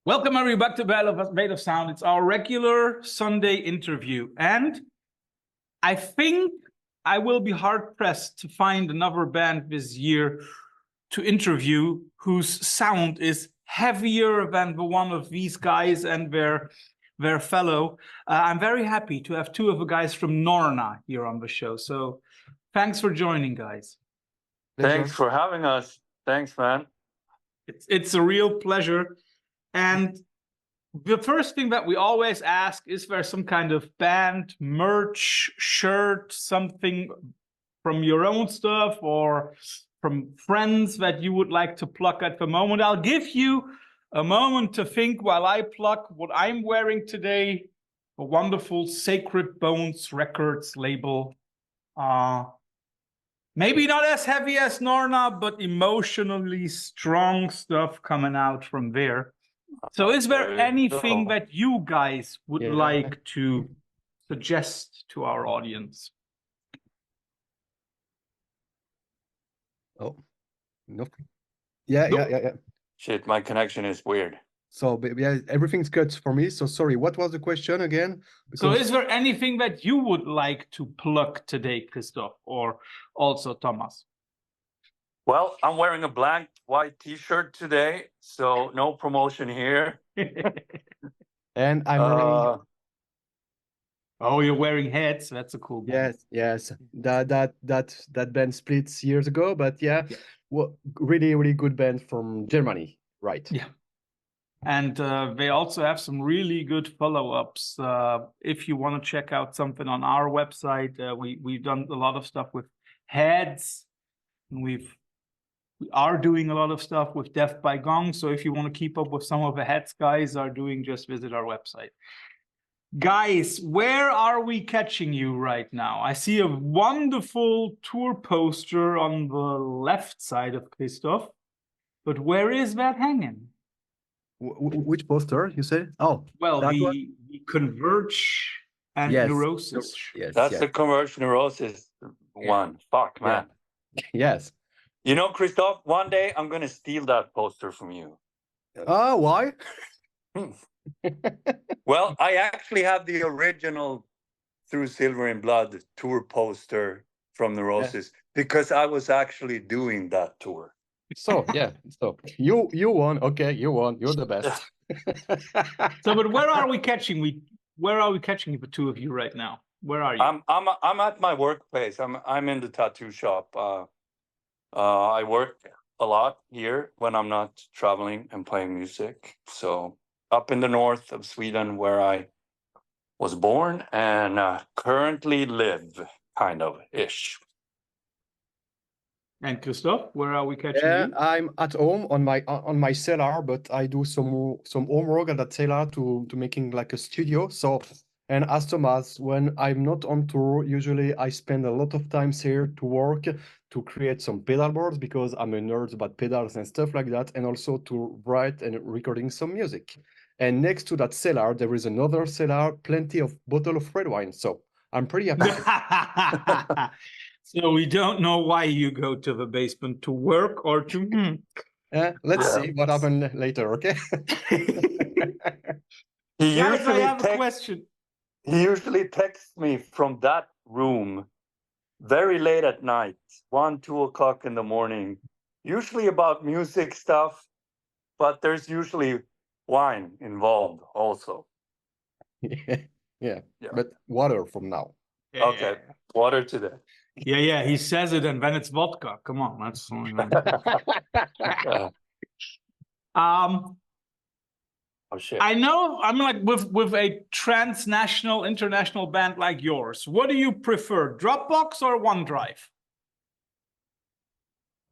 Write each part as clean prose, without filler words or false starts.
Welcome everybody back to Bait of Sound. It's our regular Sunday interview. And I think I will be hard-pressed to find another band this year to interview whose sound is heavier than the one of these guys and their fellow. I'm very happy to have two of the guys from Norna here on the show. So thanks for joining, guys. Thanks for having us. Thanks, man. It's a real pleasure. And the first thing that we always ask, is there some kind of band, merch, shirt, something from your own stuff or from friends that you would like to pluck at the moment? I'll give you a moment to think while I pluck what I'm wearing today, a wonderful Sacred Bones Records label. Maybe not as heavy as Norna, but emotionally strong stuff coming out from there. So is there anything that you guys would like to suggest to our audience? Oh, no. Yeah. Shit, my connection is weird. So yeah, everything's cut for me. So sorry, what was the question again? Because... So is there anything that you would like to plug today, Christophe, or also Tomas? Well, I'm wearing a blank white t-shirt today, so no promotion here. And I'm wearing... Oh, you're wearing hats. That's a cool band. Yes. That band splits years ago, but yeah. Well, really good band from Germany, right? Yeah. And they also have some really good follow-ups. If you want to check out something on our website, we've done a lot of stuff with Heads, and we are doing a lot of stuff with Death by Gong. So if you want to keep up with some of the Heads guys are doing, just visit our website. Guys, where are we catching you right now? I see a wonderful tour poster on the left side of Christophe, but where is that hanging? Which poster you say? Oh, well, the Converge and Neurosis. That's the Converge Neurosis one. Fuck, man. Yes. You know, Christophe, one day I'm going to steal that poster from you. Oh, why? Well, I actually have the original Through Silver and Blood tour poster from Neurosis because I was actually doing that tour. So, yeah. So you won. Okay, you won. You're the best. So, but where are we catching? Where are we catching the two of you right now? Where are you? I'm at my workplace. I'm in the tattoo shop. I work a lot here when I'm not traveling and playing music. So up in the north of Sweden, where I was born and currently live, kind of ish. And Christophe, where are we catching you? I'm at home on my cellar, but I do some home work at that cellar to making like a studio. So. And as Tomas, when I'm not on tour, usually I spend a lot of times here to work, to create some pedal boards because I'm a nerd about pedals and stuff like that, and also to write and recording some music. And next to that cellar, there is another cellar, plenty of bottle of red wine. So I'm pretty happy. So we don't know why you go to the basement to work or to... Let's see what happens later, okay? Guys, I have a question. He usually texts me from that room very late at night, 1, 2 o'clock in the morning, usually about music stuff, but there's usually wine involved also. Yeah. But water from now. Okay, water today. Yeah, he says it and then it's vodka. Come on, that's... Oh, shit. I know, I'm like with a transnational, international band like yours, what do you prefer, Dropbox or OneDrive?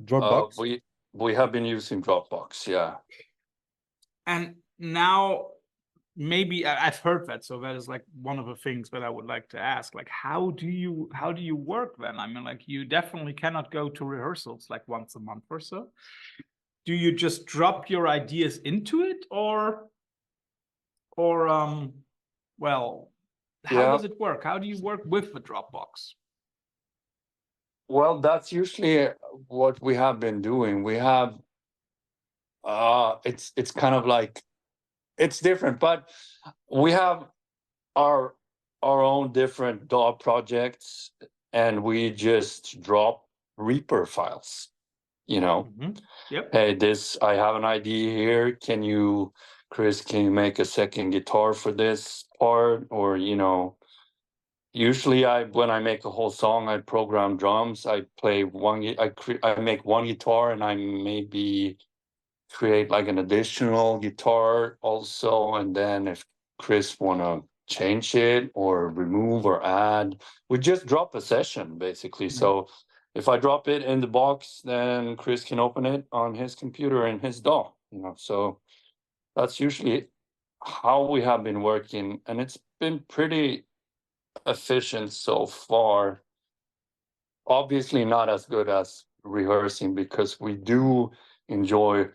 Dropbox? We have been using Dropbox, yeah. And now, maybe I've heard that, so that is like one of the things that I would like to ask. Like, how do you work then? I mean, like, you definitely cannot go to rehearsals like once a month or so. Do you just drop your ideas into it, or well, how does it work? How do you work with the Dropbox? Well, that's usually what we have been doing. We have it's kind of like it's different, but we have our own different DAW projects, and we just drop Reaper files. You know, Yep. hey, I have an idea here. Chris, can you make a second guitar for this part? Or, you know, usually when I make a whole song, I program drums. I play I make one guitar, and I maybe create like an additional guitar also. And then if Chris wanna change it or remove or add, we just drop a session basically. So if I drop it in the box, then Chris can open it on his computer in his DAW, you know. So that's usually how we have been working, and it's been pretty efficient so far. Obviously not as good as rehearsing, because we do enjoy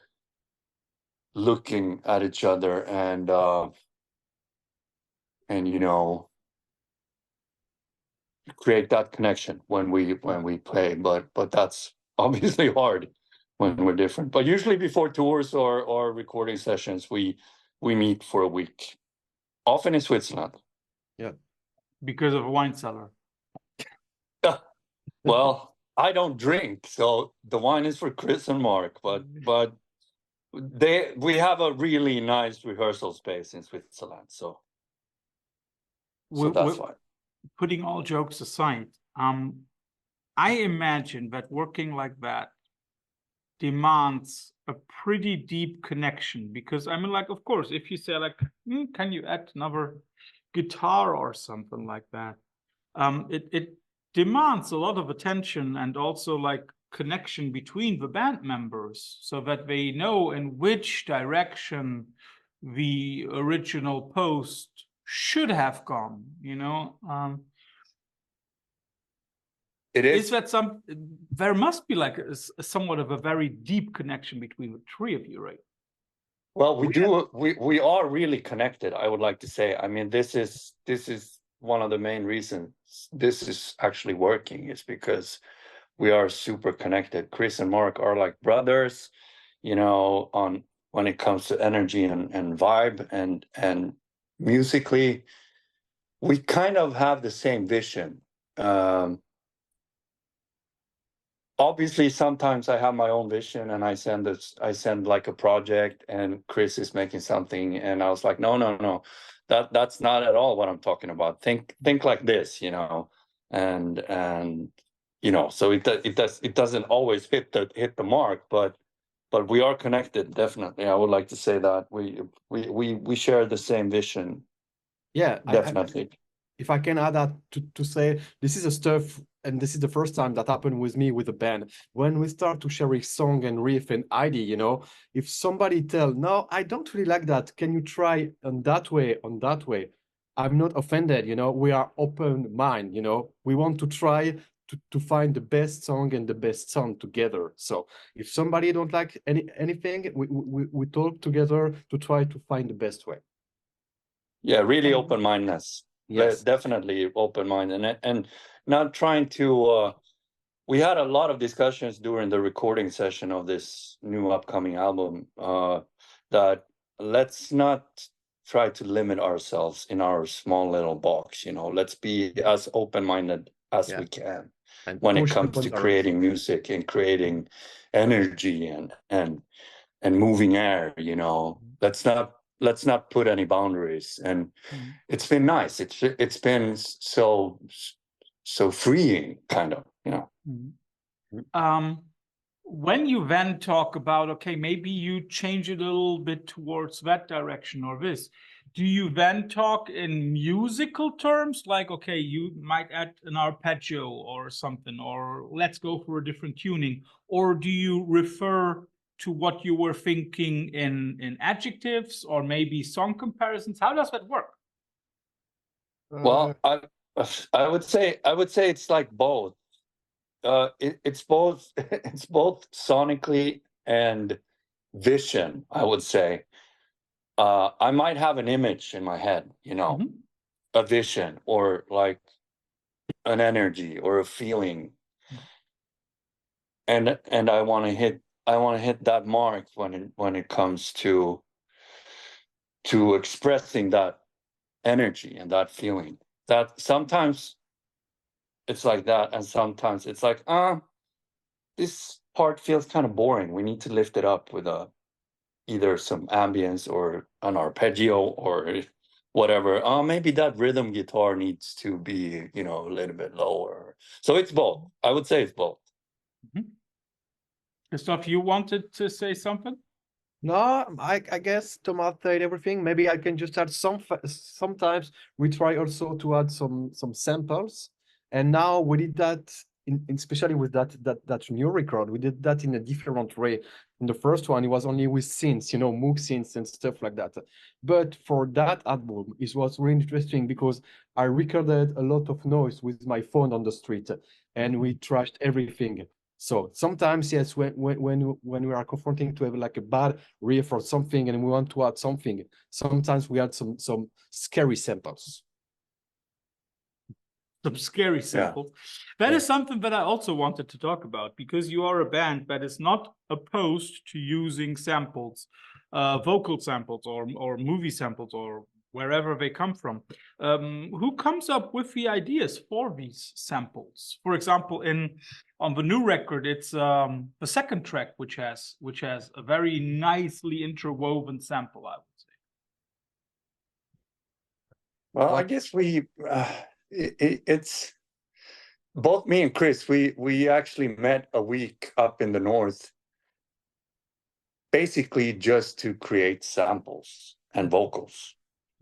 looking at each other and you know, create that connection when we play, but that's obviously hard when we're different. But usually before tours or recording sessions, we meet for a week, often in Switzerland. Yeah, because of a wine cellar. Well, I don't drink, so the wine is for Chris and Mark, but we have a really nice rehearsal space in Switzerland, so that's why. Putting all jokes aside, I imagine that working like that demands a pretty deep connection, because I mean, like, of course, if you say like, can you add another guitar or something like that, it demands a lot of attention and also like connection between the band members, so that they know in which direction the original post should have gone, you know. It Is that there must be like a somewhat of a very deep connection between the three of you, right? Well, we are really connected, I would like to say. I mean, this is one of the main reasons this is actually working, is because we are super connected. Chris and Mark are like brothers, you know, when it comes to energy and vibe and musically, we kind of have the same vision. Obviously, sometimes I have my own vision and I send like a project, and Chris is making something, and I was like, no, that's not at all what I'm talking about. Think like this, you know, and you know, so it doesn't always hit the mark, but we are connected, definitely. I would like to say that we share the same vision. Yeah, definitely. If I can add that to say, this is a stuff, and this is the first time that happened with me with a band. When we start to share a song and riff and idea, you know, if somebody tell, no, I don't really like that, can you try on that way, I'm not offended, you know. We are open mind, you know. We want to try to find the best song and the best sound together. So if somebody don't like anything, we talk together to try to find the best way. Yeah, really open-mindedness. Yes, definitely open-minded, and not trying to. We had a lot of discussions during the recording session of this new upcoming album. That let's not try to limit ourselves in our small little box. You know, let's be as open-minded as we can and when it comes to creating music and creating energy and moving air. You know, let's not put any boundaries, and it's been nice. It's been so freeing, kind of, you know. When you then talk about, okay, maybe you change it a little bit towards that direction or this, do you then talk in musical terms, like, okay, you might add an arpeggio or something, or let's go for a different tuning, or do you refer to what you were thinking in adjectives or maybe song comparisons? How does that work? Well, I would say it's like both. It's both it's both sonically and vision, I would say. I might have an image in my head, you know, a vision or like an energy or a feeling, and I want to hit that mark when it comes to to expressing that energy and that feeling. That sometimes it's like that, and sometimes it's like, this part feels kind of boring. We need to lift it up with either some ambience or an arpeggio or whatever. Maybe that rhythm guitar needs to be, you know, a little bit lower. So it's both. I would say it's both. Christophe, you wanted to say something? No, I guess Tomas said everything. Maybe I can just add sometimes we try also to add some samples. And now we did that especially with that new record. We did that in a different way. In the first one, it was only with synths, you know, Moog synths and stuff like that. But for that album, it was really interesting because I recorded a lot of noise with my phone on the street, and we trashed everything. So sometimes, yes, when we are confronting to have like a bad riff or something, and we want to add something, sometimes we add some scary samples. Some scary samples. That is something that I also wanted to talk about, because you are a band that is not opposed to using samples, vocal samples or movie samples or wherever they come from. Who comes up with the ideas for these samples? For example, on the new record, it's the second track which has a very nicely interwoven sample, I would say. Well, I guess it's both me and Chris. We actually met a week up in the north, basically just to create samples and vocals.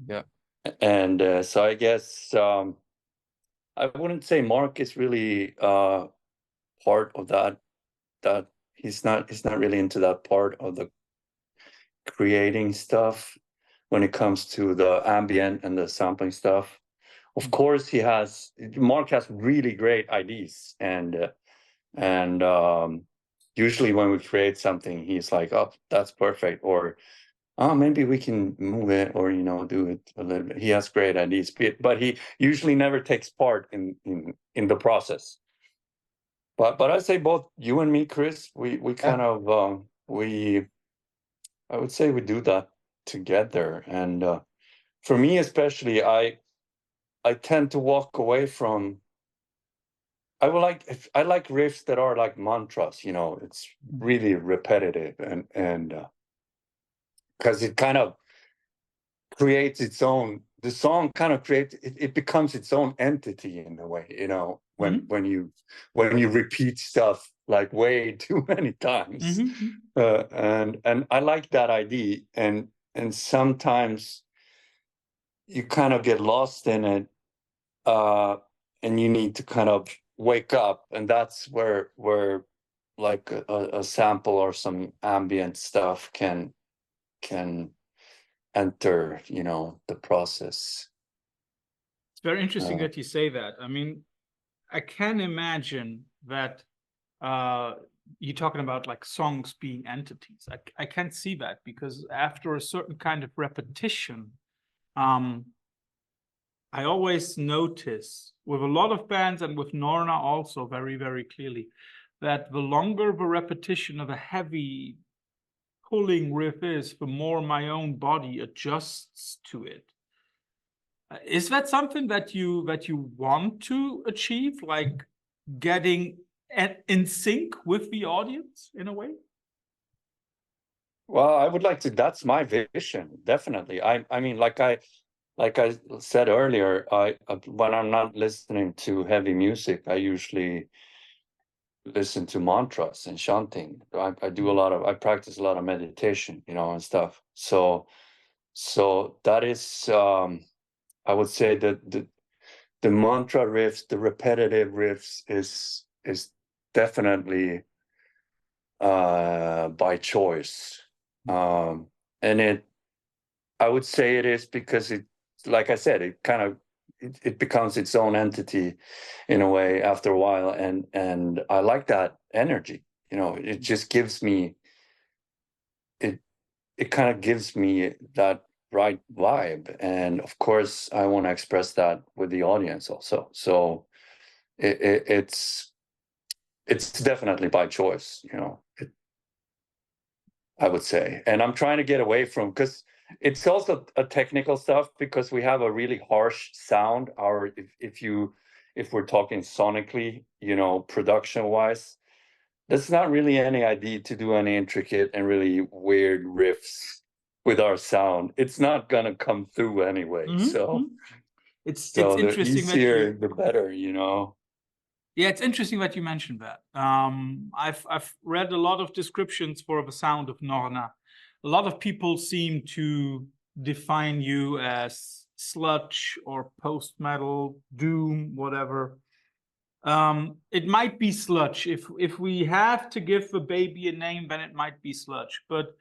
Yeah. And so I guess I wouldn't say Marc is really part of that. That he's not really into that part of the creating stuff when it comes to the ambient and the sampling stuff. Of course, Marc has really great ideas, and usually when we create something, he's like, "Oh, that's perfect," or maybe we can move it, or you know, do it a little bit. He has great ideas, but he usually never takes part in the process. But I say both you and me, Chris, we kind of I would say we do that together, and for me especially, I tend to walk away from. I like riffs that are like mantras, you know, it's really repetitive, and because it kind of creates its own. The song kind of creates it becomes its own entity in a way, you know, when you repeat stuff like way too many times, and I like that idea, and sometimes you kind of get lost in it, and you need to kind of wake up, and that's where like a sample or some ambient stuff can enter, you know, the process. It's very interesting that you say that. I mean, I can imagine that you're talking about like songs being entities. I can see that, because after a certain kind of repetition, I always notice with a lot of bands, and with Norna also very, very clearly, that the longer the repetition of a heavy pulling riff is, the more my own body adjusts to it. Is that something that you want to achieve, like getting in sync with the audience in a way? Well, I would like to. That's my vision, definitely. I mean, like I said earlier, when I'm not listening to heavy music, I usually listen to mantras and chanting. I practice a lot of meditation, you know, and stuff. So that is, I would say that the mantra riffs, the repetitive riffs is definitely by choice. And I would say it is because like I said, it kind of it becomes its own entity in a way after a while, and I like that energy. You know, it just gives me it kind of gives me that right vibe, and of course I want to express that with the audience also. So it's definitely by choice, you know. I would say, and I'm trying to get away from, because it's also a technical stuff because we have a really harsh sound. If we're talking sonically, production wise, there's not really any idea to do any intricate and really weird riffs with our sound. It's not gonna come through anyway. So it's the interesting easier, the better, Yeah, it's interesting that you mentioned that. I've read a lot of descriptions for the sound of Norna. A lot of people seem to define you as sludge or post-metal, doom, whatever. It might be sludge. If we have to give the baby a name, then it might be sludge. But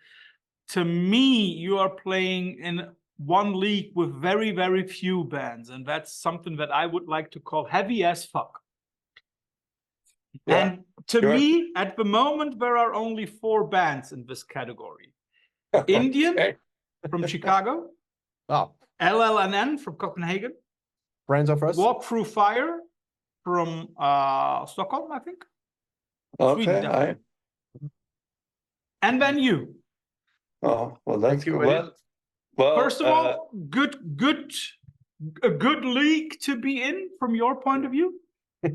to me, you are playing in one league with very, very few bands, and that's something that I would like to call heavy as fuck. Yeah, and to me, at the moment, there are only 4 bands in this category. Indian from Chicago, LLNN from Copenhagen, Friends of us. Walk Through Fire from Stockholm, I think. Okay. And then you. Oh, well, that's Thank you, good. Well, First of all, a good league to be in from your point of view.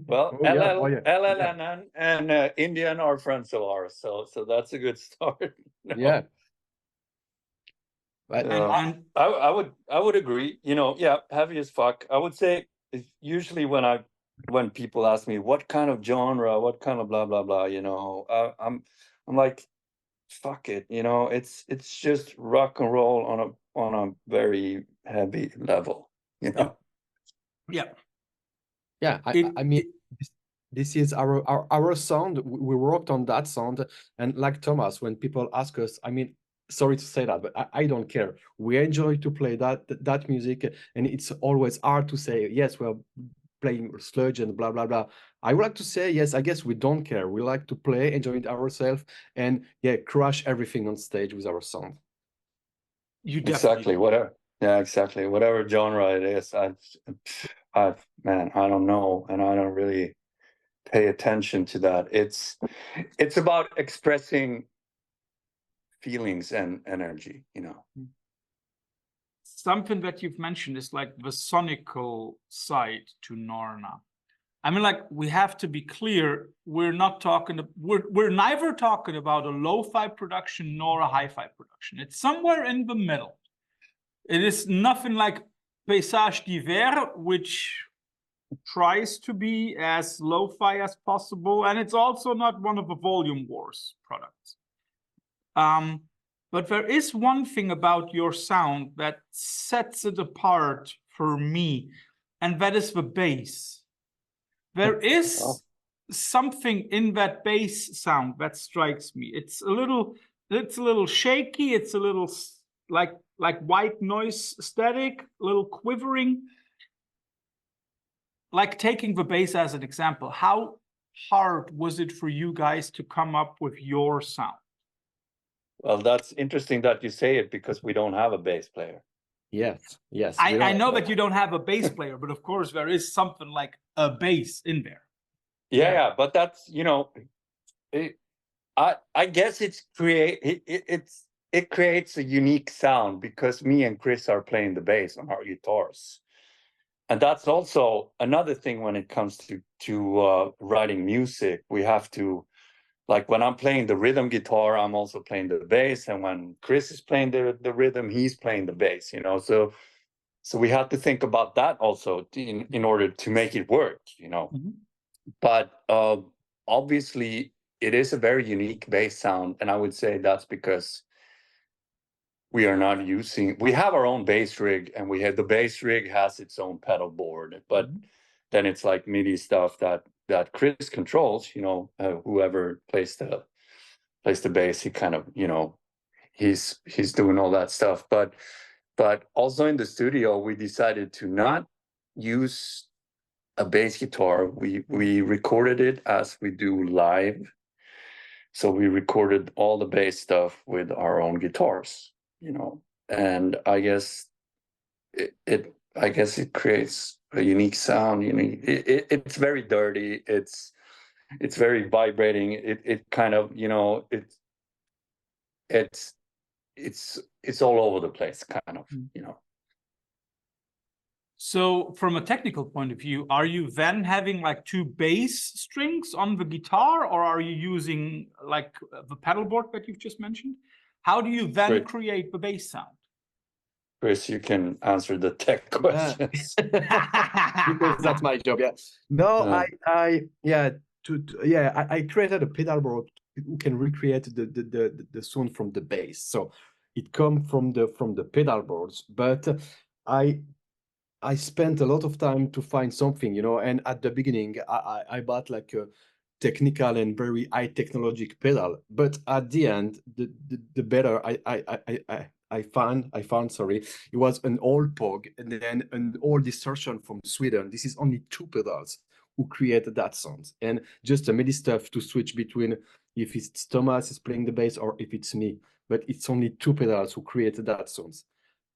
Well, yeah. LLNN and Indian are friends of ours, so that's a good start. Yeah. But And I would agree. Heavy as fuck. I would say usually when people ask me what kind of genre, what kind of blah blah blah, I'm like, fuck it, it's just rock and roll on a very heavy level, Yeah. Yeah, I mean, this is our sound. We worked on that sound, and like Thomas, when people ask us, I mean, sorry to say that, but I don't care. We enjoy to play that music, and it's always hard to say yes, we're playing sludge and blah blah blah. I would like to say yes. I guess we don't care. We like to play, enjoy it ourselves, and crush everything on stage with our sound. You definitely exactly whatever. Yeah, exactly whatever genre it is. Man, I don't know, and I don't really pay attention to that. It's about expressing feelings and energy, Something that you've mentioned is like the sonical side to Norna. I mean, like, we have to be clear, we're neither talking about a lo-fi production nor a hi-fi production. It's somewhere in the middle. It is nothing like Pelagic Records, which tries to be as lo-fi as possible, and it's also not one of the Volume Wars products. But there is one thing about your sound that sets it apart for me, and that is the bass. There is something in that bass sound that strikes me. It's a little shaky. It's a little like white noise static, a little quivering. Like, taking the bass as an example, how hard was it for you guys to come up with your sound? Well, that's interesting that you say it because we don't have a bass player. Yes. I know that you don't have a bass player, but of course there is something like a bass in there. Yeah, but that's I guess it creates a unique sound because me and Chris are playing the bass on our guitars, and that's also another thing when it comes to writing music. We have to, like, when I'm playing the rhythm guitar, I'm also playing the bass, and when Chris is playing the rhythm, he's playing the bass. So we have to think about that also in order to make it work. But obviously, it is a very unique bass sound, and I would say that's because we have our own bass rig, and the bass rig has its own pedal board, but then it's like MIDI stuff that Chris controls. Whoever plays the bass, he kind of he's doing all that stuff. But also in the studio, we decided to not use a bass guitar. We recorded it as we do live. So we recorded all the bass stuff with our own guitars, and I guess it creates a unique sound. It's very dirty. It's very vibrating. It kind of, it's it's all over the place, kind of, you know. So from a technical point of view, are you then having like two bass strings on the guitar, or are you using like the pedal board that you've just mentioned? How do you then Great. create the bass sound? Chris, you can answer the tech questions. Because that's my job. Yeah. No, I created a pedal board who can recreate the sound from the bass. So it comes from the pedal boards, but I spent a lot of time to find something, you know. And at the beginning, I bought like a technical and very high technological pedal. But at the end, the better I found, sorry, it was an old Pog and then an old distortion from Sweden. This is only two pedals who created that sound, and just a MIDI stuff to switch between if it's Thomas is playing the bass or if it's me. But it's only two pedals who created that sound.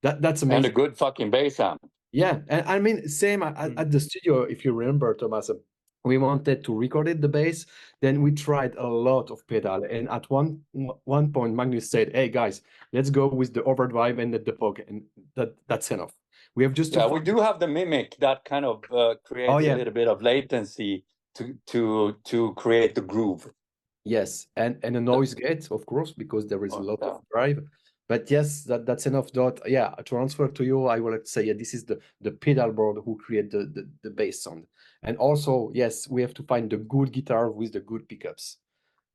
That's amazing. And a good fucking bass amp. Yeah, and I mean, same at the studio, if you remember, Thomas, we wanted to record it, the bass, then we tried a lot of pedal. And at one point, Magnus said, hey, guys, let's go with the overdrive and the Pog, and that's enough. We have just we do have the mimic that kind of creates a little bit of latency to create the groove. Yes, and a noise gate, of course, because there is a lot of drive. But yes, that's enough. Yeah, to answer to you, I would say, yeah, this is the pedal board who create the bass sound. And also, yes, we have to find the good guitar with the good pickups,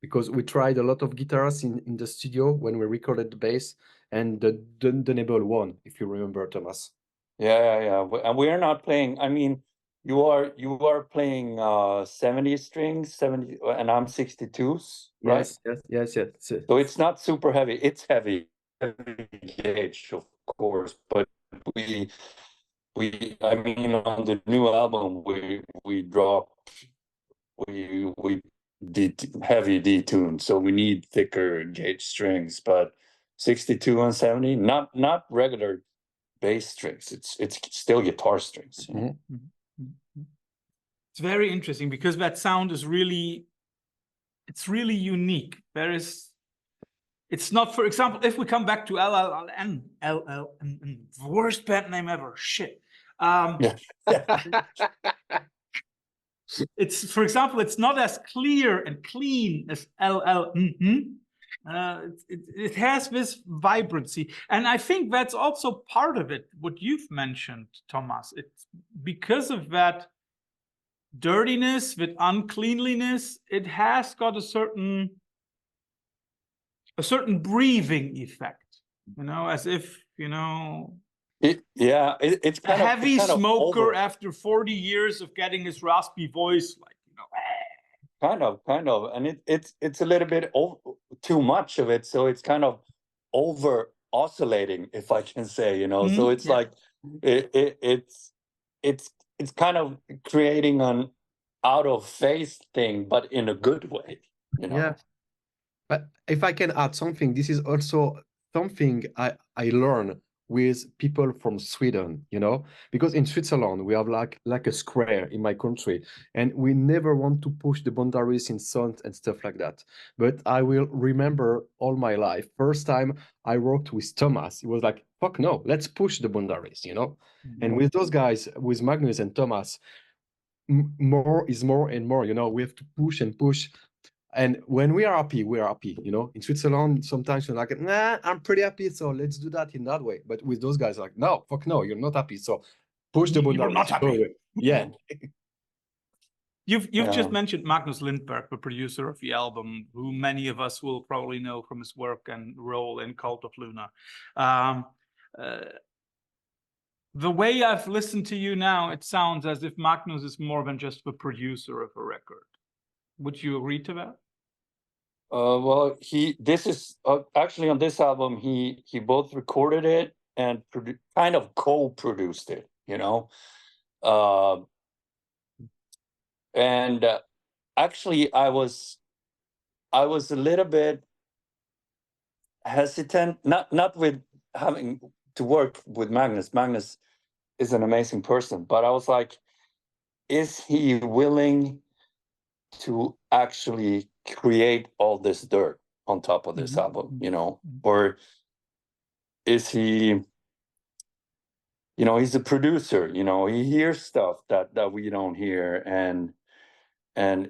because we tried a lot of guitars in the studio when we recorded the bass, and the Nebel one, if you remember, Thomas. Yeah. And we are not playing. I mean, you are playing 70 strings, 70, and I'm 62s, right? Yes. So it's not super heavy. It's heavy gauge, of course, but I mean, on the new album we did heavy detuned, so we need thicker gauge strings. But 62 and 70, not regular bass strings. It's still guitar strings. You know? It's very interesting because that sound is really unique. It's not, for example, if we come back to LLN, worst band name ever. Shit. It's, for example, it's not as clear and clean as LL. It has this vibrancy, and I think that's also part of it. What you've mentioned, Thomas, it's because of that dirtiness, with uncleanliness. It has got a certain breathing effect, you know, as if, you know, it's kind a heavy smoker over. after 40 years of getting his raspy voice, like, you know, kind of, and it's a little bit too much of it, so it's kind of over oscillating, if I can say, you know. So it's like it's kind of creating an out of phase thing, but in a good way, you know. Yeah. But if I can add something, this is also something I learned with people from Sweden, you know, because in Switzerland, we have like a square in my country, and we never want to push the boundaries in sound and stuff like that. But I will remember all my life, first time I worked with Thomas, it was like, fuck no, let's push the boundaries, you know. And with those guys, with Magnus and Thomas, more is more and more, you know, we have to push and push. And when we are happy, you know. In Switzerland, sometimes you're like, nah, I'm pretty happy, so let's do that in that way. But with those guys, like, no, fuck no, you're not happy, so push the boundaries. You're not happy. Yeah. You've just mentioned Magnus Lindberg, the producer of the album, who many of us will probably know from his work and role in Cult of Luna. The way I've listened to you now, it sounds as if Magnus is more than just the producer of a record. Would you agree to that? Well, this is actually on this album, he both recorded it and kind of co-produced it, you know. And actually, I was a little bit hesitant, not with having to work with Magnus. Magnus is an amazing person, but I was like, is he willing to actually create all this dirt on top of this album, you know? Or is he, he's a producer, he hears stuff that we don't hear, and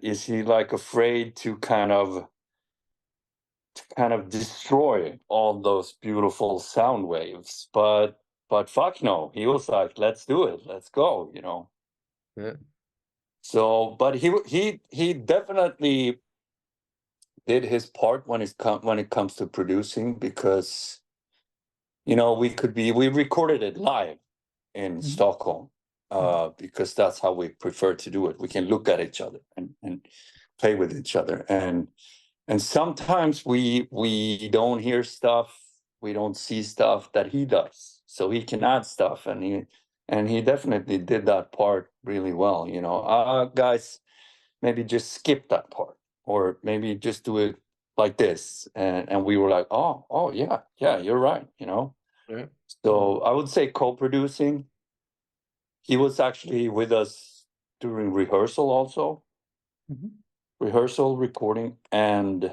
is he like afraid to kind of destroy all those beautiful sound waves? But fuck no, he was like, let's do it, let's go, Yeah. So, but he definitely did his part when it comes to producing, because we recorded it live in Stockholm, because that's how we prefer to do it. We can look at each other and play with each other, and sometimes we don't hear stuff, we don't see stuff that he does, so he can add stuff, and he definitely did that part really well. Guys, maybe just skip that part, or maybe just do it like this, and we were like, oh yeah, you're right. Yeah. So I would say co-producing. He was actually with us during rehearsal also. Rehearsal, recording, and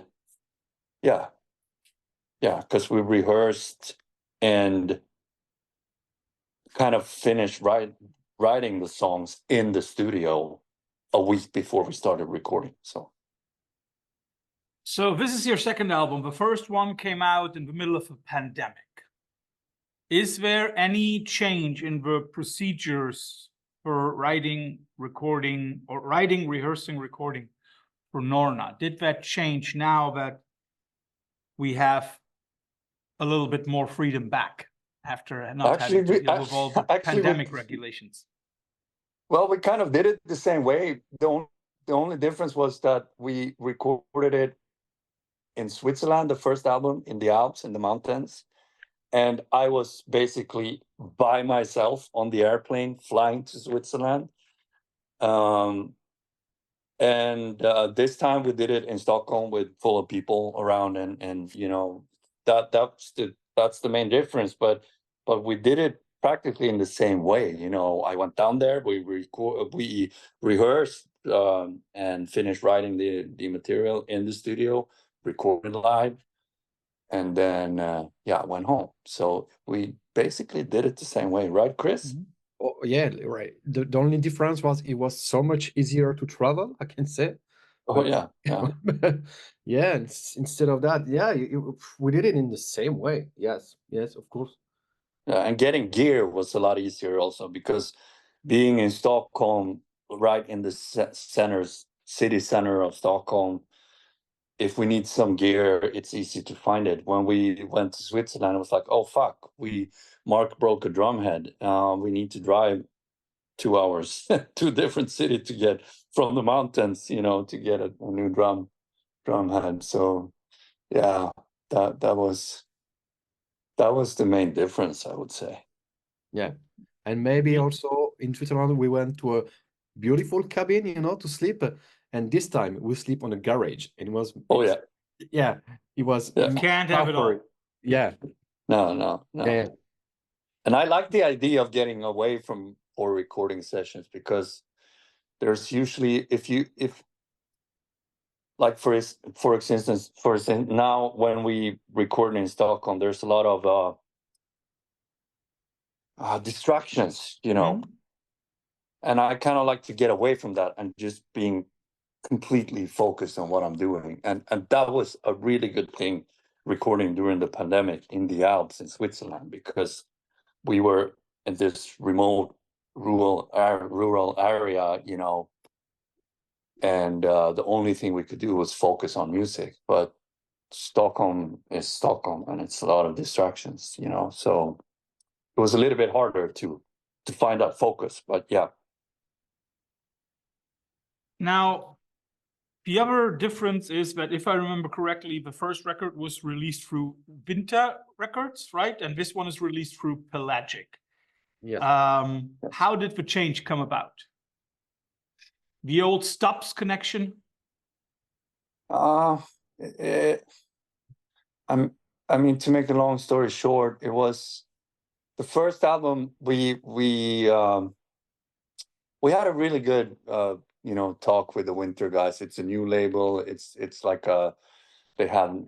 yeah, because we rehearsed and kind of finished writing the songs in the studio a week before we started recording. So this is your second album. The first one came out in the middle of a pandemic. Is there any change in the procedures for writing, recording, or writing, rehearsing, recording for Norna? Did that change now that we have a little bit more freedom back after not having to deal with all the pandemic regulations? Well, we kind of did it the same way. The only difference was that we recorded it in Switzerland, the first album, in the Alps, in the mountains. And I was basically by myself on the airplane flying to Switzerland. And this time we did it in Stockholm with full of people around, and that's the main difference. But we did it practically in the same way. I went down there, we rehearsed, and finished writing the material in the studio, recorded live, and then I went home. So we basically did it the same way, right, Chris? Oh, yeah, right. The only difference was it was so much easier to travel, I can say. Oh, yeah. Yeah, instead of that, we did it in the same way. Yes, of course. Yeah, and getting gear was a lot easier also, because being in Stockholm, right in the city center of Stockholm, if we need some gear, it's easy to find it. When we went to Switzerland, it was like, oh fuck, Mark broke a drum head. We need to drive 2 hours to a different city to get from the mountains, to get a new drum head. So yeah, that was the main difference, I would say. Yeah, and maybe also in Switzerland we went to a beautiful cabin, to sleep, and this time we sleep on a garage, and it was it was Can't have it all. Yeah. No. Yeah. And I like the idea of getting away from poor recording sessions, because there's usually, if like for instance, now when we record in Stockholm, there's a lot of distractions, and I kind of like to get away from that and just being completely focused on what I'm doing. And that was a really good thing recording during the pandemic in the Alps in Switzerland, because we were in this remote rural area, and the only thing we could do was focus on music. But Stockholm is Stockholm, and it's a lot of distractions, so it was a little bit harder to find that focus. But yeah. Now, the other difference is that, if I remember correctly, the first record was released through Winter Records, right? And this one is released through Pelagic. Yes. How did the change come about? The old Stops connection? I mean, to make a long story short, it was the first album. We had a really good talk with the Winter guys. It's a new label. It's like they had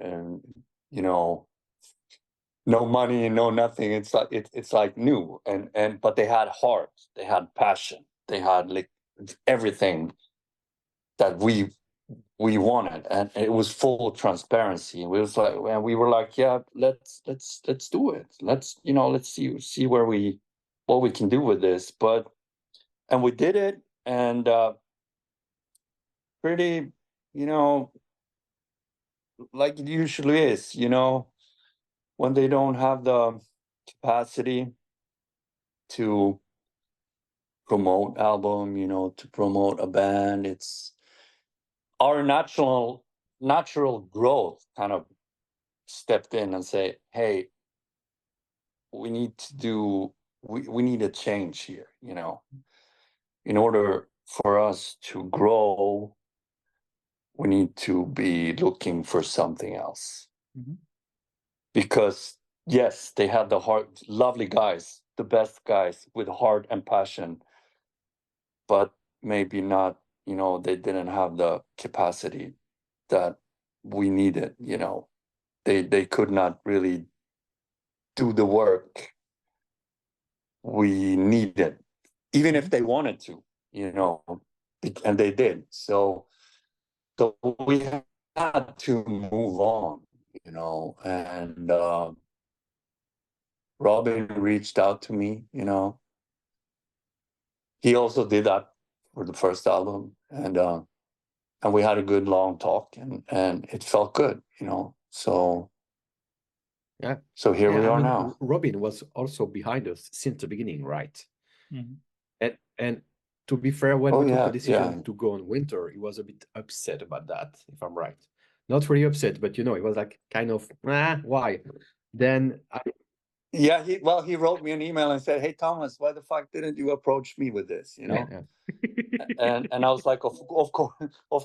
no money, no nothing. It's like it's like new, and but they had heart, they had passion, they had like everything that we wanted, and it was full transparency. We was like, and we were like, yeah, let's do it. Let's let's see where what we can do with this. And we did it, and pretty, like it usually is, when they don't have the capacity to promote album, to promote a band, it's our natural growth kind of stepped in and say, hey, we need to do, we need a change here, in order for us to grow, we need to be looking for something else. Mm-hmm. Because yes, they had the heart, lovely guys, the best guys with heart and passion, but maybe not, they didn't have the capacity that we needed, they could not really do the work we needed, even if they wanted to, and they did. So we had to move on, and Robin reached out to me, he also did that for the first album, and we had a good long talk, and it felt good, so Yeah. so here we are now. Robin was also behind us since the beginning, right? Mm-hmm. And to be fair, when we took the decision yeah. to go on winter, he was a bit upset about that, if I'm right. Not really upset, but it was like kind of, why? Then Yeah, he wrote me an email and said, hey, Thomas, why the fuck didn't you approach me with this, Yeah. and I was like, of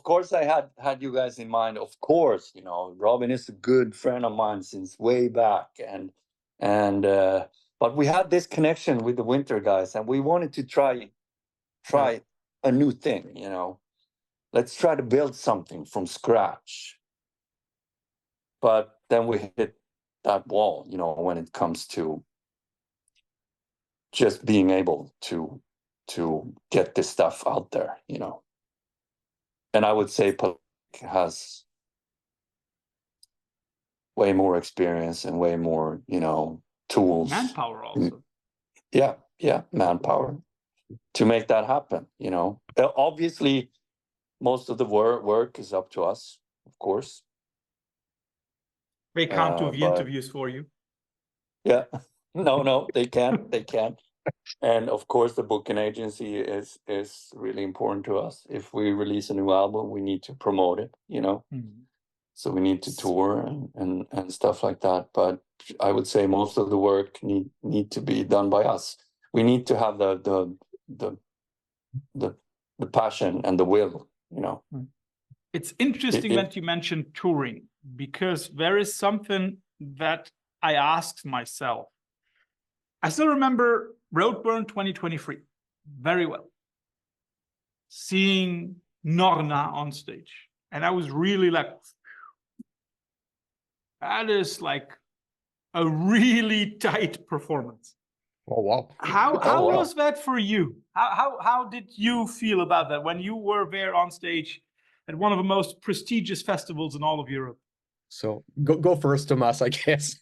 course I had you guys in mind, of course, Robin is a good friend of mine since way back, and but we had this connection with the winter guys, and we wanted to try a new thing, let's try to build something from scratch. But then we hit that wall, when it comes to just being able to get this stuff out there, and I would say Pelagic has way more experience and way more, tools, Manpower also. Yeah, manpower to make that happen. Obviously, most of the work is up to us, of course. They can't do the interviews for you. Yeah, no, they can't. And of course, the booking agency is really important to us. If we release a new album, we need to promote it, Mm-hmm. So we need to tour and stuff like that. But I would say most of the work need to be done by us. We need to have the passion and the will, It's interesting that you mentioned touring, because there is something that I asked myself. I still remember Roadburn 2023 very well. Seeing Norna on stage. And I was really like, that is like a really tight performance. Oh, wow. How was that for you? How did you feel about that when you were there on stage at one of the most prestigious festivals in all of Europe? So go first, Tomas, I guess.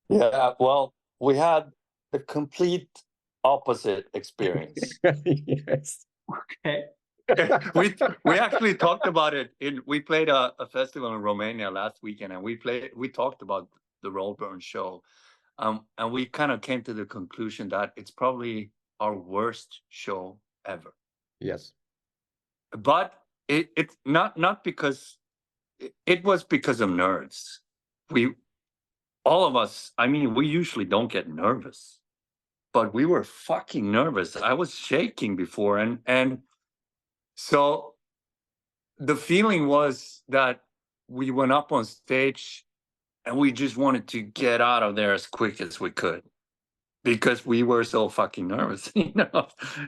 Yeah, well, we had the complete opposite experience. Yes. Okay. we actually talked about it we played a festival in Romania last weekend, and we talked about the Roadburn show, and we kind of came to the conclusion that it's probably our worst show ever. Yes. But it's not because it was because of nerves. All of us, I mean, we usually don't get nervous, but we were fucking nervous. I was shaking before, and so the feeling was that we went up on stage and we just wanted to get out of there as quick as we could, because we were so fucking nervous,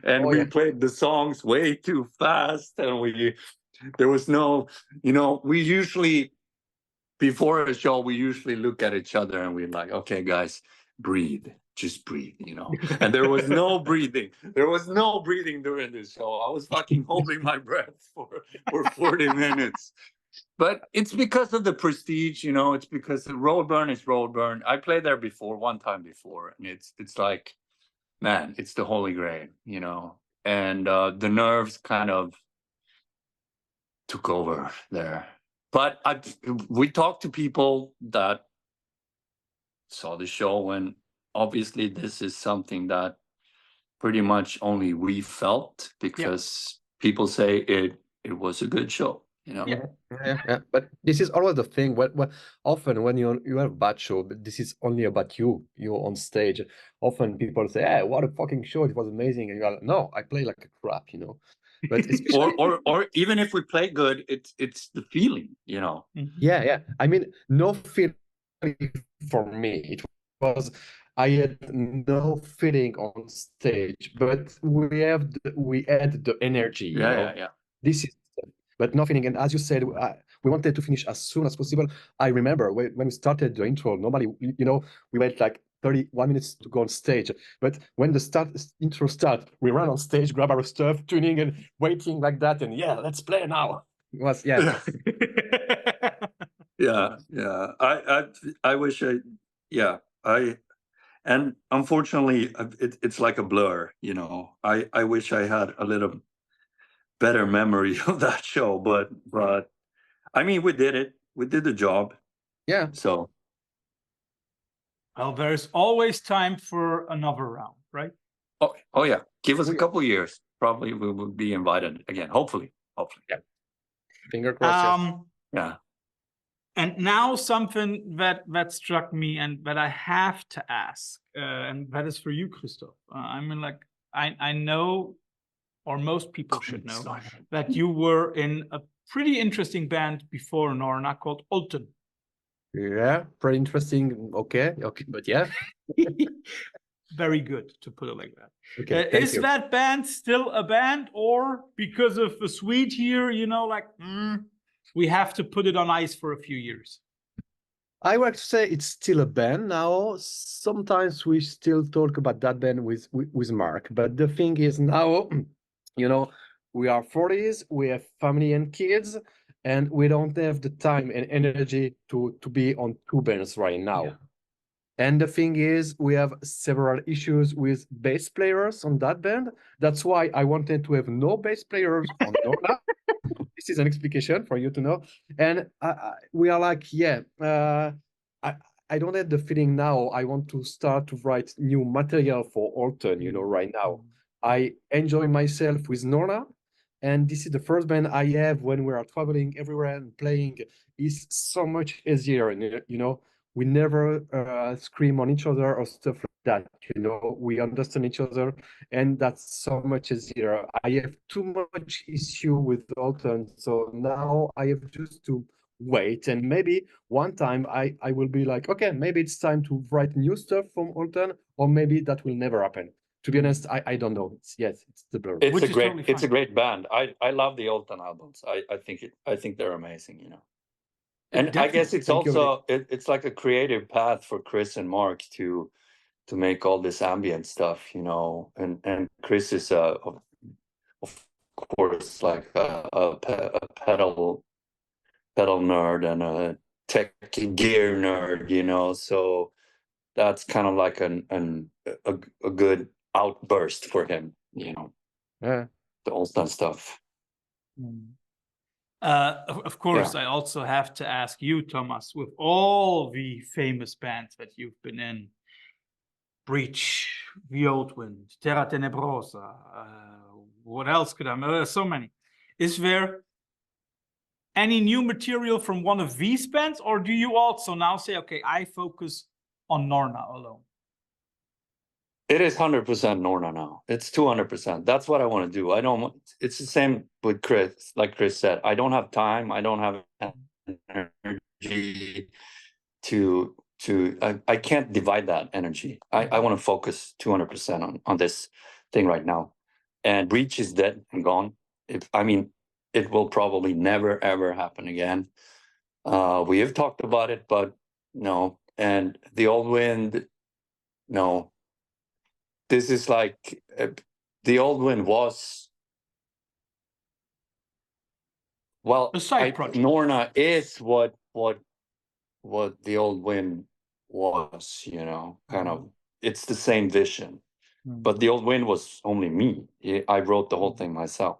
and we played the songs way too fast, and there was no, we usually before a show, we usually look at each other and we're like, okay, guys, breathe. Just breathe, you know. And there was no breathing. There was no breathing during this show. I was fucking holding my breath for 40 minutes. But it's because of the prestige, you know. It's because the Roadburn is Roadburn. I played there before, one time before, and it's like, man, it's the holy grail, you know. And the nerves kind of took over there. But we talked to people that saw the show, and obviously this is something that pretty much only we felt, because people say it was a good show, you know. Yeah. But this is always the thing. When often when you have a bad show, but this is only about you on stage. Often people say, "Hey, what a fucking show! It was amazing," and you're like, "No, I play like a crap," you know. But especially, or even if we play good, it's the feeling, you know. yeah. I mean, no feeling for me. It was, I had no feeling on stage, but we had the energy. You know? Yeah. This is, but no feeling. And as you said, we wanted to finish as soon as possible. I remember when we started the intro. Normally, you know, we wait like 31 minutes to go on stage. But when the intro starts, we run on stage, grab our stuff, tuning and waiting like that, and yeah, let's play now. It was Yeah. I wish and unfortunately it's like a blur, you know. I wish I had a little better memory of that show, but I mean, we did the job. Yeah. So well, there's always time for another round, right? Oh yeah, give us a couple years, probably we will be invited again, hopefully. Yeah, finger crossed. Yeah. And now something that struck me and that I have to ask, and that is for you, Christophe. I mean, like, I know, or most people should know, that you were in a pretty interesting band before Norna called Olten. Yeah, pretty interesting. Okay, but yeah. Very good, to put it like that. Okay, is that band still a band, or because of the Swede here, you know, like, we have to put it on ice for a few years? I would say it's still a band now. Sometimes we still talk about that band with Marc, but the thing is now, you know, we are 40s, we have family and kids, and we don't have the time and energy to be on two bands right now. Yeah. And the thing is, we have several issues with bass players on that band. That's why I wanted to have no bass players on Norna. This is an explication for you to know. And we are like, I don't have the feeling now. I want to start to write new material for Olten, you know, right now. I enjoy myself with Norna. And this is the first band I have when we are traveling everywhere and playing. Is so much easier, you know. We never scream on each other or stuff like that, you know. We understand each other, and that's so much easier. I have too much issue with Olten, so now I have just to wait, and maybe one time I will be like, okay, maybe it's time to write new stuff from Olten, or maybe that will never happen. To be honest, I don't know. It's the blur. It's a great band. I love the Olten albums. I think they're amazing, you know. And definitely. I guess it's also it's like a creative path for Chris and Marc to make all this ambient stuff, you know. And Chris is of course like a pedal nerd and a tech gear nerd, you know. So that's kind of like a good outburst for him, you know. Yeah, the Olten stuff. Of course, I also have to ask you, Tomas, with all the famous bands that you've been in, Breach, The Old Wind, Terra Tenebrosa, what else could I, so many. Is there any new material from one of these bands, or do you also now say, okay, I focus on Norna alone? It is 100% Norna now. It's 200%. That's what I want to do. I don't. It's the same with Chris. Like Chris said, I don't have time. I don't have energy to. I can't divide that energy. I want to focus 200% on this thing right now. And Breach is dead and gone. I mean, it will probably never ever happen again. We have talked about it, but no. And the old wind, no. This is like the old wind was. Well, A side project. Norna is what the old wind was, you know, kind of. It's the same vision, but the old wind was only me. I wrote the whole thing myself.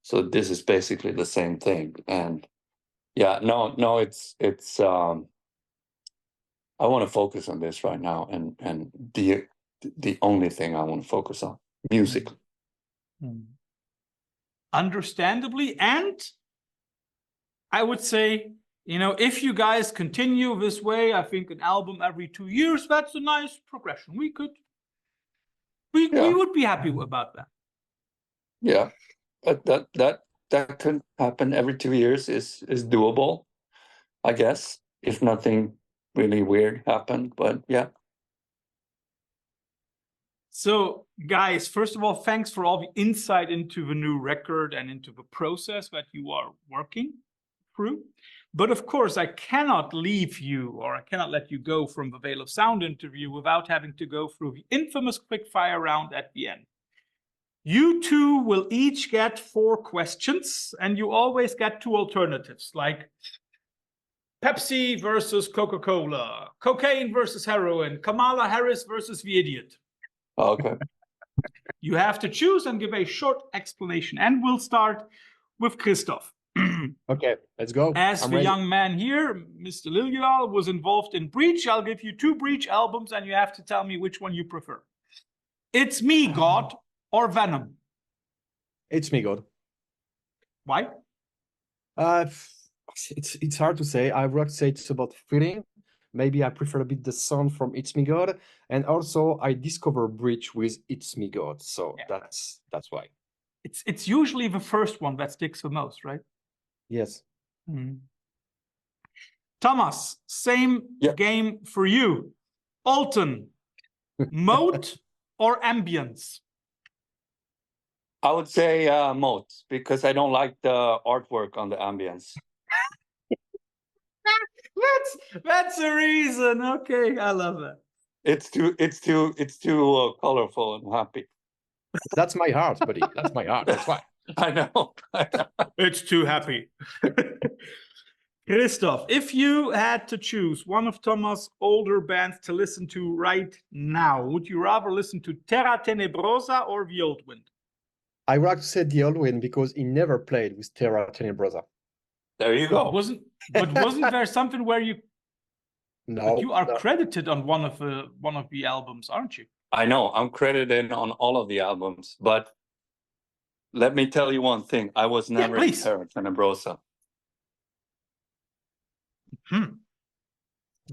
So this is basically the same thing. And yeah, no, it's I want to focus on this right now, and the only thing I want to focus on, music. Understandably, and I would say, you know, if you guys continue this way, I think an album every 2 years, that's a nice progression. We would be happy about that. Yeah, but that could happen every 2 years is doable, I guess, if nothing really weird happened. But yeah. So, guys, first of all, thanks for all the insight into the new record and into the process that you are working through. But of course, I cannot leave you, or I cannot let you go from the Veil of Sound interview without having to go through the infamous quickfire round at the end. You two will each get 4 questions, and you always get 2 alternatives, like Pepsi versus Coca-Cola, cocaine versus heroin, Kamala Harris versus the idiot. Okay. You have to choose and give a short explanation, and we'll start with Christophe. Okay, let's go. As I'm the ready. young man here, Mr. Liljedal, was involved in Breach, I'll give you 2 Breach albums, and you have to tell me which one you prefer. It's Me, God, or Venom. It's Me, God. Why? It's hard to say. I would say it's about feeling. Maybe I prefer a bit the sound from It's Me, God, and also I discover Breach with It's Me, God. So Yeah. that's why. It's usually the first one that sticks the most, right? Yes. Tomas, same game for you. Alton, mode or ambience? I would say mode, because I don't like the artwork on the ambience. That's a reason. Okay, I love that. It's too colorful and happy. That's my heart, buddy. That's my heart. That's why. I know. It's too happy. Christophe, if you had to choose one of Tomas' older bands to listen to right now, would you rather listen to Terra Tenebrosa or The Old Wind? I would like to say The Old Wind because he never played with Terra Tenebrosa. There you go. Wasn't there something where you? No, but you are credited on one of the albums, aren't you? I know. I'm credited on all of the albums, but let me tell you one thing. I was never in Terra Tenebrosa.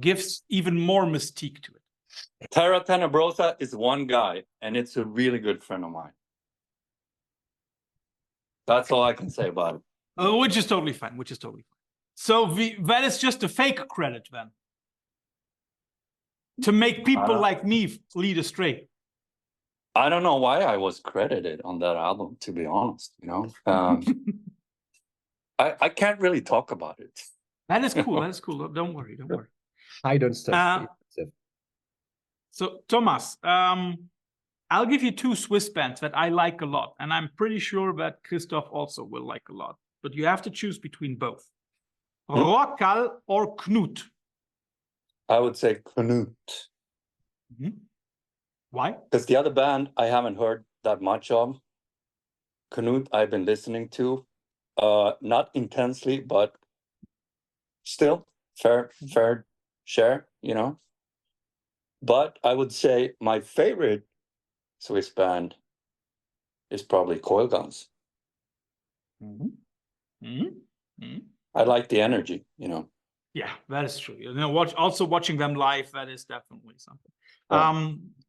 Gives even more mystique to it. Terra Tenebrosa is one guy, and it's a really good friend of mine. That's all I can say about it. Which is totally fine. So that is just a fake credit then, to make people like me lead astray. I don't know why I was credited on that album, to be honest. You know, I can't really talk about it. That is cool. That is cool. Don't worry. I don't stuff. So Tomas, I'll give you 2 Swiss bands that I like a lot, and I'm pretty sure that Christophe also will like a lot. But you have to choose between both. Rokal or Knut? I would say Knut. Why? Because the other band I haven't heard that much of. Knut I've been listening to, not intensely, but still fair share, you know. But I would say my favorite Swiss band is probably Coil Guns. I like the energy, you know. Yeah, that is true. You know, watching them live, that is definitely something.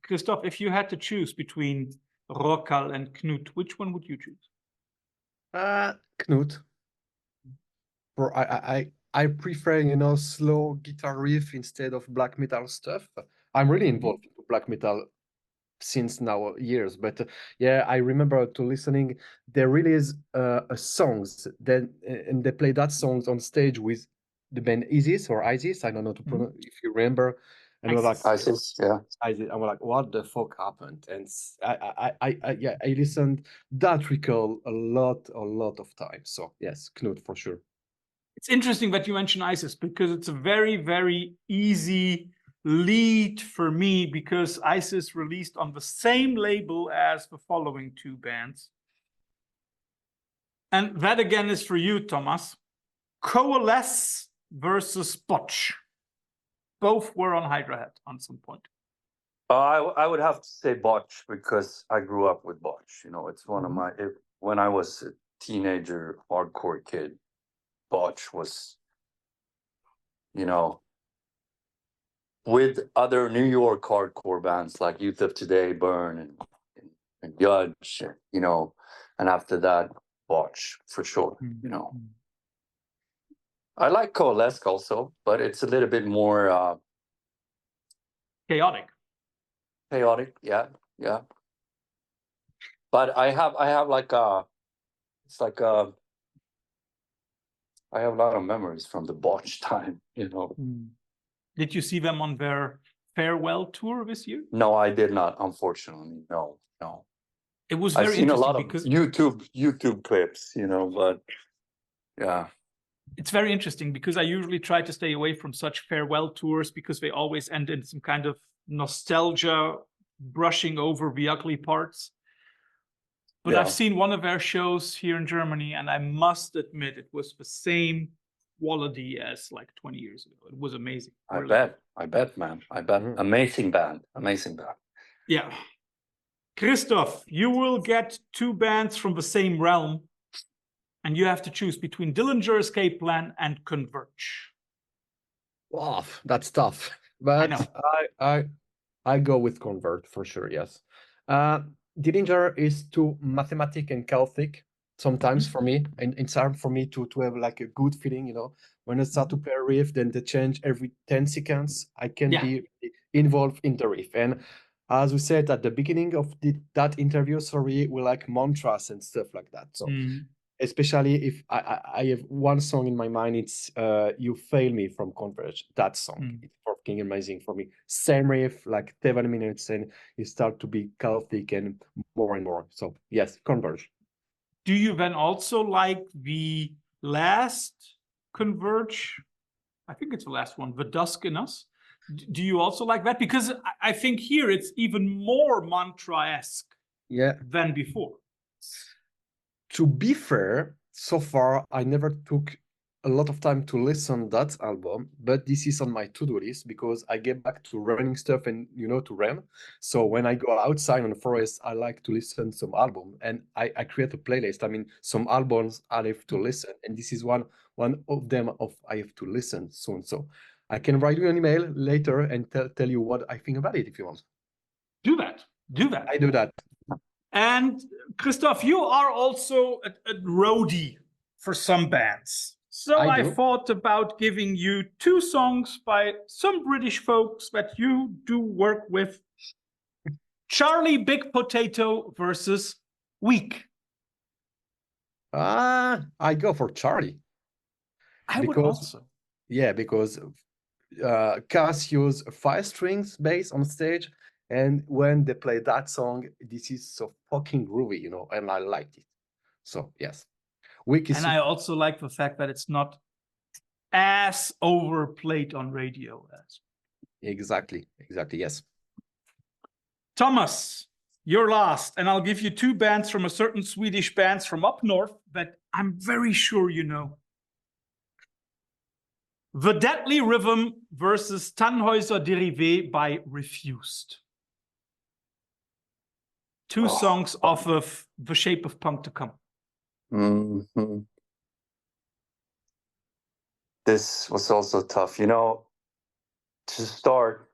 Christophe, if you had to choose between Rokal and Knut, which one would you choose? Knut. I prefer, you know, slow guitar riff instead of black metal stuff. I'm really involved in black metal since now years, but yeah, I remember to listening. There really is a songs then, and they play that songs on stage with the band Isis or Isis. I don't know to pronounce if you remember. And we're like, ISIS, yeah. Isis. And we're like, what the fuck happened? And I listened that record a lot of times. So yes, Knut for sure. It's interesting that you mention ISIS because it's a very, very easy lead for me because ISIS released on the same label as the following two bands. And that again is for you, Tomas. Coalesce versus Botch. Both were on Hydra Head on some point. I would have to say Botch because I grew up with Botch. You know, it's one of my, when I was a teenager, hardcore kid, Botch was, you know, with other New York hardcore bands like Youth of Today, Burn, and Judge, you know, and after that, Botch for sure, you know. I like Coalesce also, but it's a little bit more Chaotic. chaotic, yeah. But I have like it's like I have a lot of memories from the Botch time, you know. Did you see them on their farewell tour this year? No, I did not, unfortunately. No. It was I've very seen a interesting lot of because YouTube clips, you know, but yeah. it's very interesting because I usually try to stay away from such farewell tours because they always end in some kind of nostalgia, brushing over the ugly parts. But Yeah. I've seen one of their shows here in Germany, and I must admit it was the same quality as like 20 years ago. It was amazing. I Really. bet, man. I bet. Amazing band. Yeah. Christophe, you will get two bands from the same realm, and you have to choose between Dillinger Escape Plan and Converge. Wow, that's tough. But I go with Convert for sure, yes. Dillinger is too mathematic and chaotic sometimes for me, and it's hard for me to have like a good feeling, you know. When I start to play a riff, then they change every 10 seconds. I can be involved in the riff. And as we said at the beginning of that interview, we like mantras and stuff like that. So especially if I have one song in my mind, it's You Fail Me from Converge. That song, it's fucking amazing for me. Same riff, like 7 minutes, and you start to be chaotic and more. So yes, Converge. Do you then also like the last Converge? I think it's the last one, The Dusk in Us. Do you also like that? Because I think here it's even more mantra-esque than before. To be fair, so far I never took a lot of time to listen that album, but this is on my to-do list because I get back to running stuff and, you know, to run. So when I go outside on the forest, I like to listen some album, and I create a playlist. I mean, some albums I have to listen, and this is one of them I have to listen soon. So I can write you an email later and tell you what I think about it if you want. Do that. I do that. And Christophe, you are also a roadie for some bands. So I thought about giving you two songs by some British folks that you do work with. Charlie Big Potato versus Weak. I go for Charlie. I would also. Yeah, because Cass use 5 strings bass on stage, and when they play that song, this is so fucking groovy, you know, and I liked it. So yes, Weak is. And I also like the fact that it's not as overplayed on radio as. Exactly, yes. Tomas, you're last, and I'll give you two bands from a certain Swedish bands from up north that I'm very sure you know. The Deadly Rhythm versus Tannhäuser Derivé by Refused. Two songs off of The Shape of Punk to Come. This was also tough. You know, to start,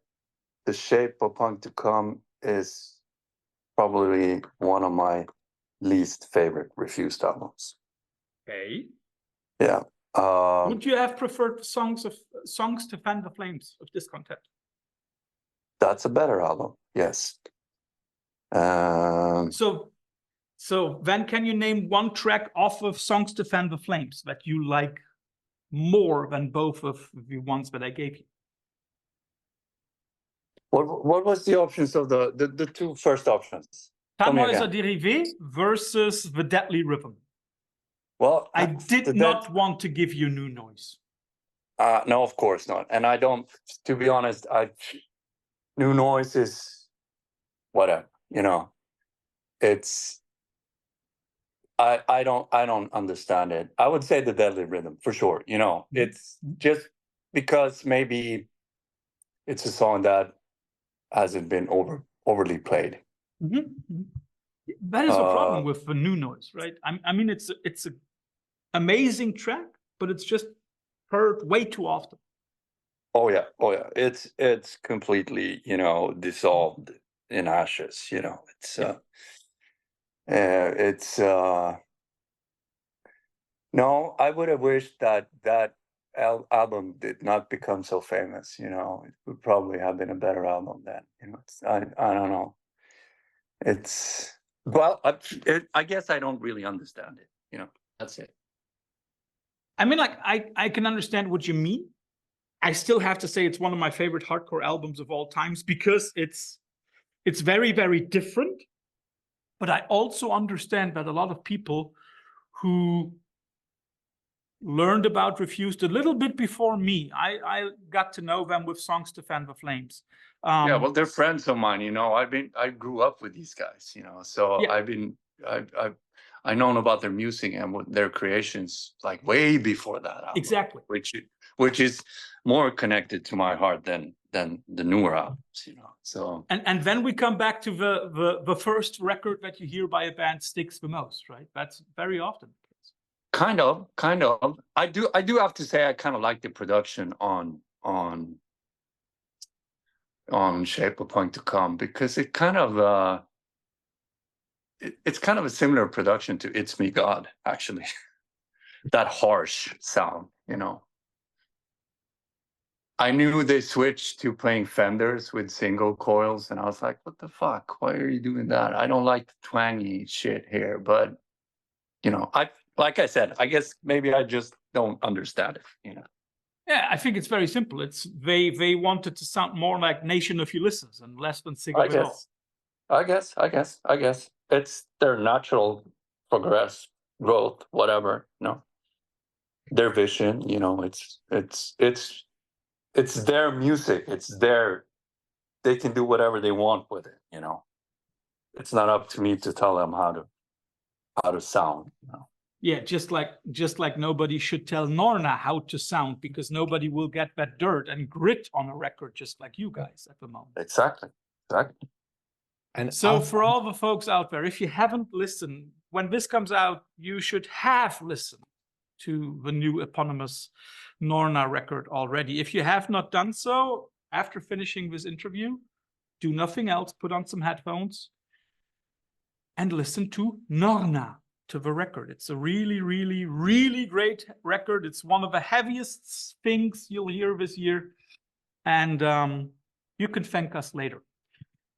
The Shape of Punk to Come is probably one of my least favorite Refused albums. Okay. Yeah. Would you have preferred songs to Fan the Flames of Discontent? That's a better album, yes. So then can you name one track off of Songs to Fan the Flames that you like more than both of the ones that I gave you. What was the options of the two first options? Tell me Tannhäuser again. Dérivé versus the Deadly Rhythm. Well, I did not want to give you new noise. No, of course not. And I don't, to be honest, new noise is whatever, it's, I don't understand it. I would say the Deadly Rhythm for sure. It's just because maybe it's a song that hasn't been overly played. That is a problem with the new noise, right? I mean, it's an amazing track, but it's just heard way too often. Oh yeah. It's completely, dissolved in ashes. No, I would have wished that album did not become so famous. It would probably have been a better album then. I don't know. Well, I guess I don't really understand it. That's it. I mean, like, I can understand what you mean. I still have to say it's one of my favorite hardcore albums of all times because it's very, very different. But I also understand that a lot of people who learned about Refused a little bit before me, I got to know them with songs to Fan the Flames. Yeah, well, they're friends of mine. I grew up with these guys. So yeah. I've known about their music and their creations like way before that album, exactly, which is more connected to my heart than the newer albums. So and then we come back to the first record that you hear by a band sticks the most, right? That's very often. Kind of. I do have to say I kind of like the production on Shape of Point to Come, because it kind of it's kind of a similar production to It's Me God, actually. That harsh sound, I knew they switched to playing Fenders with single coils, and I was like, what the fuck? Why are you doing that? I don't like the twangy shit here, but like I said, I guess maybe I just don't understand it, Yeah, I think it's very simple. It's they wanted to sound more like Nation of Ulysses and less than Sigur at all. I guess it's their natural growth, whatever. Their vision. It's their music. They can do whatever they want with it. It's not up to me to tell them how to sound. Yeah, just like nobody should tell Norna how to sound, because nobody will get that dirt and grit on a record just like you guys at the moment. Exactly. And so for all the folks out there, if you haven't listened, when this comes out, you should have listened to the new eponymous Norna record already. If you have not done so, after finishing this interview, do nothing else, put on some headphones and listen to Norna, to the record. It's a really, really, really great record. It's one of the heaviest things you'll hear this year. And you can thank us later.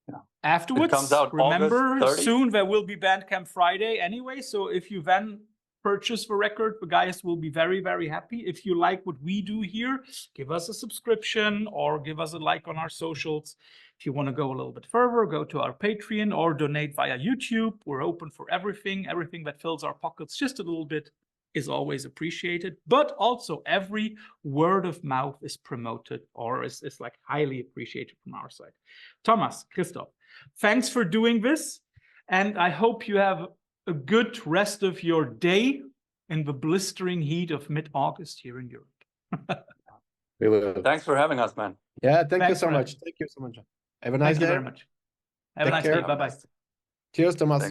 Yeah. Afterwards, it comes out remember, soon there will be Bandcamp Friday anyway. So if you then purchase the record, the guys will be very, very happy. If you like what we do here, give us a subscription or give us a like on our socials. If you want to go a little bit further, go to our Patreon or donate via YouTube. We're open for everything. Everything that fills our pockets just a little bit is always appreciated. But also every word of mouth is promoted or is like highly appreciated from our side. Tomas, Christophe, thanks for doing this. And I hope you have a good rest of your day in the blistering heat of mid-August here in Europe. We will. Thanks for having us, man. Yeah, thank you so much. Thank you so much. Have a nice day. Thank you very much. Have a nice day. Bye-bye. Cheers, Tomas.